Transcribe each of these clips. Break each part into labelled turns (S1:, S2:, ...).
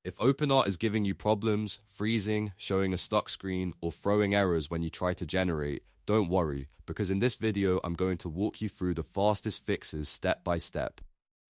S1: If OpenArt is giving you problems, freezing, showing a stuck screen, or throwing errors when you try to generate, don't worry, because in this video I'm going to walk you through the fastest fixes step by step.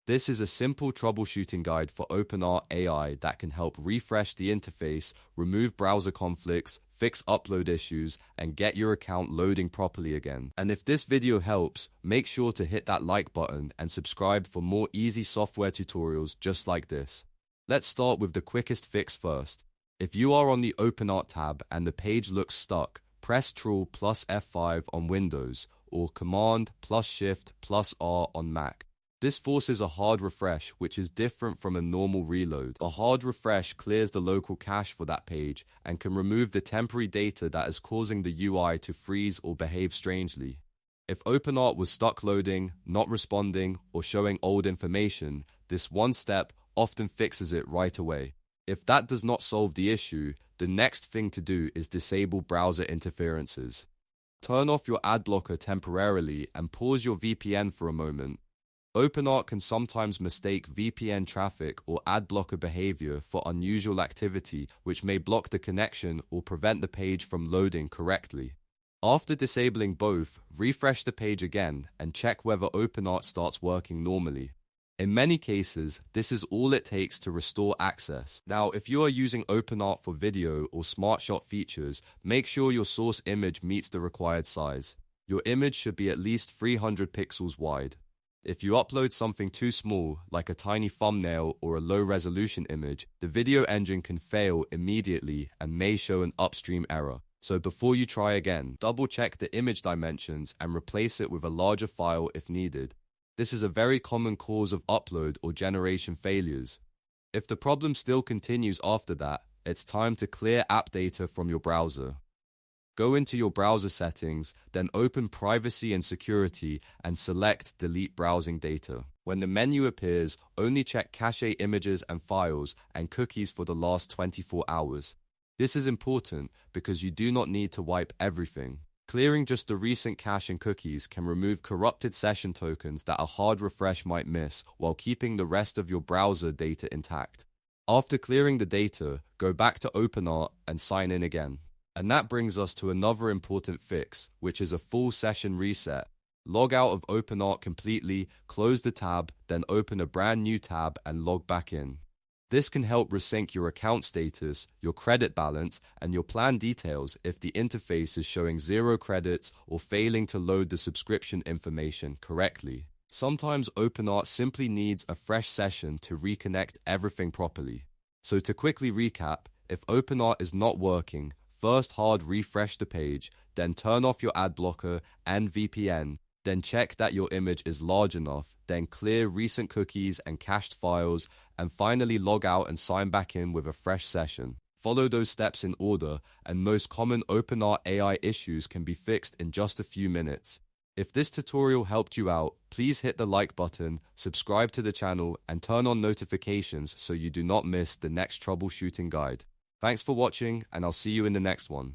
S1: This is a simple troubleshooting guide for OpenArt AI that can help refresh the interface, remove browser conflicts, fix upload issues, and get your account loading properly again. And if this video helps, make sure to hit that like button and subscribe for more easy software tutorials just like this. Let's start with the quickest fix first. If you are on the OpenArt tab and the page looks stuck, press Ctrl plus F5 on Windows or Command plus Shift plus R on Mac. This forces a hard refresh, which is different from a normal reload. A hard refresh clears the local cache for that page and can remove the temporary data that is causing the UI to freeze or behave strangely. If OpenArt was stuck loading, not responding, or showing old information, this one step often fixes it right away. If that does not solve the issue, the next thing to do is disable browser interferences. Turn off your ad blocker temporarily and pause your VPN for a moment. OpenArt can sometimes mistake VPN traffic or ad blocker behavior for unusual activity, which may block the connection or prevent the page from loading correctly. After disabling both, refresh the page again and check whether OpenArt starts working normally. In many cases, this is all it takes to restore access. Now, if you are using OpenArt for video or SmartShot features, make sure your source image meets the required size. Your image should be at least 300 pixels wide. If you upload something too small, like a tiny thumbnail or a low-resolution image, the video engine can fail immediately and may show an upstream error. So before you try again, double-check the image dimensions and replace it with a larger file if needed. This is a very common cause of upload or generation failures. If the problem still continues after that, it's time to clear app data from your browser. Go into your browser settings, then open Privacy and Security and select Delete Browsing Data. When the menu appears, only check cache images and files and cookies for the last 24 hours. This is important because you do not need to wipe everything. Clearing just the recent cache and cookies can remove corrupted session tokens that a hard refresh might miss while keeping the rest of your browser data intact. After clearing the data, go back to OpenArt and sign in again. And that brings us to another important fix, which is a full session reset. Log out of OpenArt completely, close the tab, then open a brand new tab and log back in. This can help resync your account status, your credit balance, and your plan details if the interface is showing 0 credits or failing to load the subscription information correctly. Sometimes OpenArt simply needs a fresh session to reconnect everything properly. So to quickly recap, if OpenArt is not working, first hard refresh the page, then turn off your ad blocker and VPN, then check that your image is large enough, then clear recent cookies and cached files, and finally log out and sign back in with a fresh session. Follow those steps in order, and most common OpenArt AI issues can be fixed in just a few minutes. If this tutorial helped you out, please hit the like button, subscribe to the channel, and turn on notifications so you do not miss the next troubleshooting guide. Thanks for watching, and I'll see you in the next one.